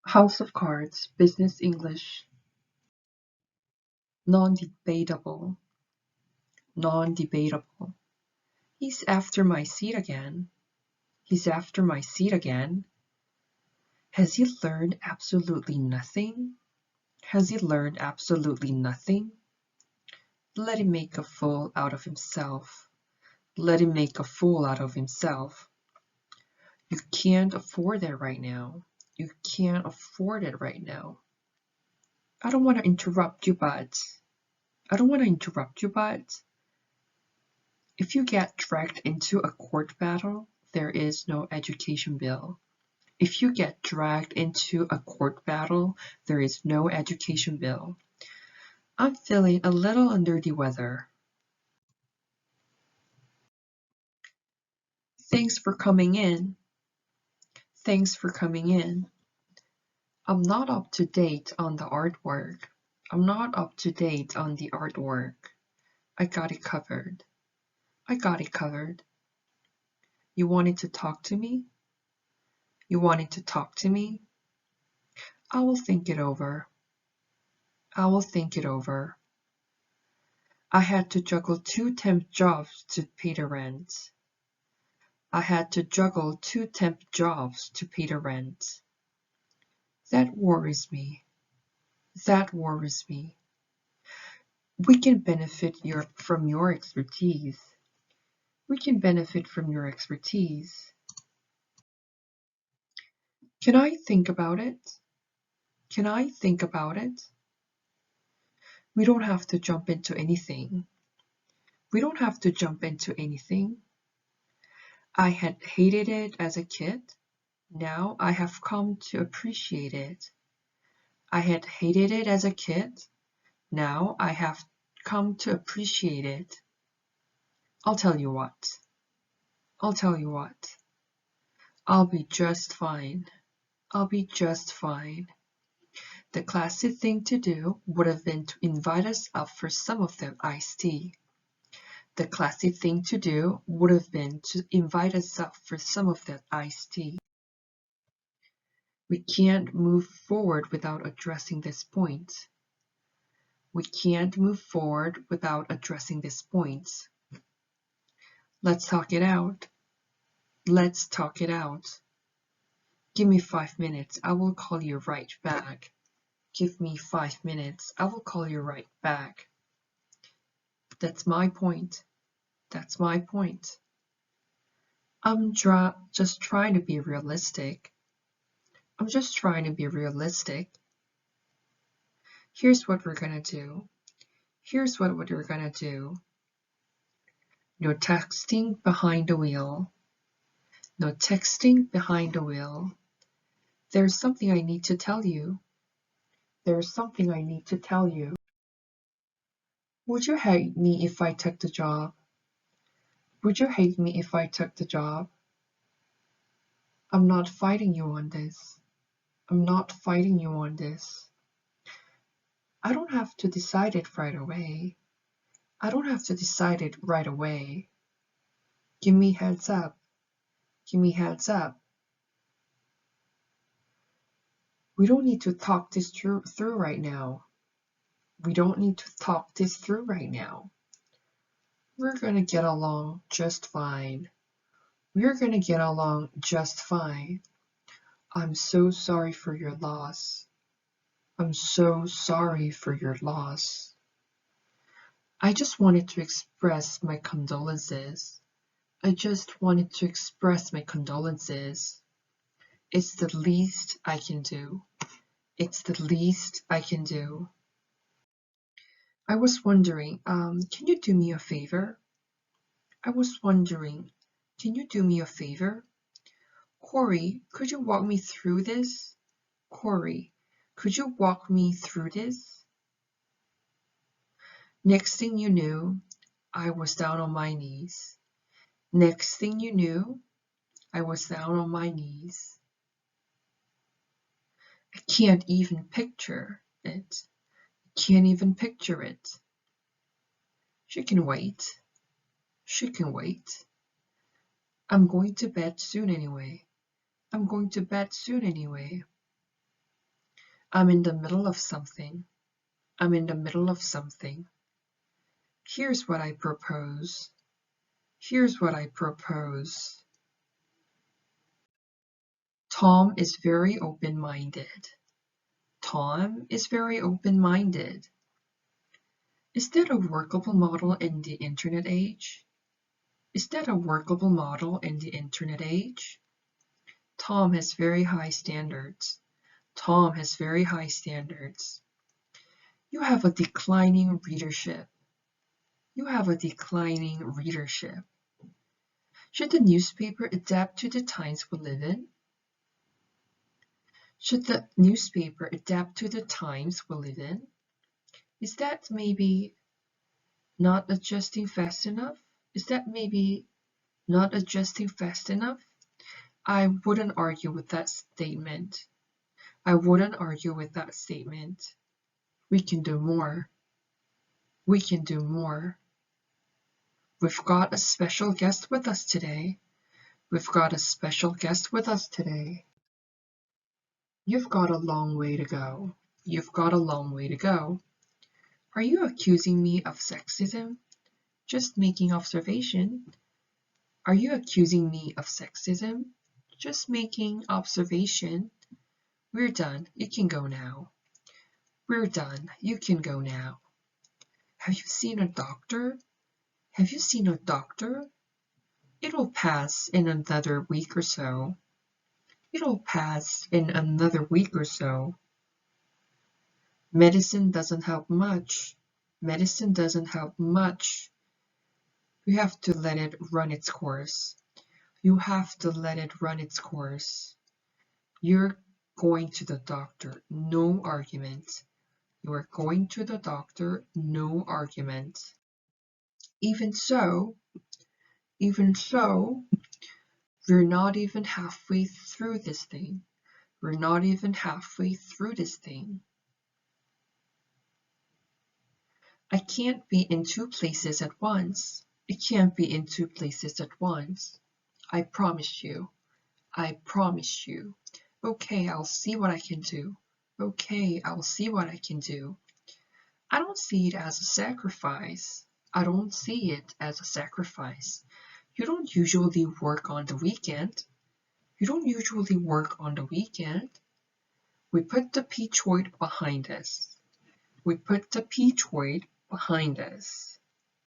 House of Cards, Business English. Non-debatable. Non-debatable. He's after my seat again. He's after my seat again. Has he learned absolutely nothing? Has he learned absolutely nothing? Let him make a fool out of himself. Let him make a fool out of himself. You can't afford that right now. You can't afford it right now. I don't want to interrupt you, but if you get dragged into a court battle, there is no education bill. If you get dragged into a court battle, there is no education bill. I'm feeling a little under the weather. Thanks for coming in. Thanks for coming in. I'm not up to date on the artwork. I'm not up to date on the artwork. I got it covered. I got it covered. You wanted to talk to me? You wanted to talk to me? I will think it over. I will think it over. I had to juggle 2 temp jobs to pay the rent. I had to juggle 2 temp jobs to pay the rent. That worries me. That worries me. We can benefit from your expertise. We can benefit from your expertise. Can I think about it? Can I think about it? We don't have to jump into anything. We don't have to jump into anything. I had hated it as a kid. Now I have come to appreciate it. I had hated it as a kid. Now I have come to appreciate it. I'll tell you what. I'll tell you what. I'll be just fine. I'll be just fine. The classy thing to do would have been to invite us up for some of that iced tea. The classy thing to do would have been to invite us up for some of that iced tea. We can't move forward without addressing this point. We can't move forward without addressing this point. Let's talk it out. Let's talk it out. Give me 5 minutes. I will call you right back. Give me 5 minutes. I will call you right back. That's my point. That's my point. I'm just trying to be realistic. I'm just trying to be realistic. Here's what we're gonna do. Here's what we're gonna do. No texting behind the wheel. No texting behind the wheel. There's something I need to tell you. There's something I need to tell you. Would you hate me if I took the job? Would you hate me if I took the job? I'm not fighting you on this. I'm not fighting you on this. I don't have to decide it right away. I don't have to decide it right away. Give me heads up. Give me heads up. We don't need to talk this through right now. We don't need to talk this through right now. We're gonna get along just fine. We're gonna get along just fine. I'm so sorry for your loss. I'm so sorry for your loss. I just wanted to express my condolences. I just wanted to express my condolences. It's the least I can do. It's the least I can do. I was wondering, can you do me a favor? I was wondering, can you do me a favor? Corey, could you walk me through this? Corey, could you walk me through this? Next thing you knew, I was down on my knees. Next thing you knew, I was down on my knees. I can't even picture it. I can't even picture it. She can wait. She can wait. I'm going to bed soon anyway. I'm going to bed soon anyway. I'm in the middle of something. I'm in the middle of something. Here's what I propose. Here's what I propose. Tom is very open-minded. Tom is very open-minded. Is that a workable model in the internet age? Is that a workable model in the internet age? Tom has very high standards. Tom has very high standards. You have a declining readership. You have a declining readership. Should the newspaper adapt to the times we live in? Should the newspaper adapt to the times we live in? Is that maybe not adjusting fast enough? Is that maybe not adjusting fast enough? I wouldn't argue with that statement. I wouldn't argue with that statement. We can do more. We can do more. We've got a special guest with us today. We've got a special guest with us today. You've got a long way to go. You've got a long way to go. Are you accusing me of sexism? Just making observation. Are you accusing me of sexism? Just making observation. We're done. You can go now. We're done. You can go now. Have you seen a doctor? Have you seen a doctor? It'll pass in another week or so. It'll pass in another week or so. Medicine doesn't help much. Medicine doesn't help much. You have to let it run its course. You have to let it run its course. You're going to the doctor, no argument. You are going to the doctor, no argument. Even so, we're not even halfway through this thing. We're not even halfway through this thing. I can't be in two places at once. I can't be in two places at once. I promise you. I promise you. Okay, I'll see what I can do. Okay, I'll see what I can do. I don't see it as a sacrifice. I don't see it as a sacrifice. You don't usually work on the weekend. You don't usually work on the weekend. We put the peach weight behind us. We put the peach weight behind us.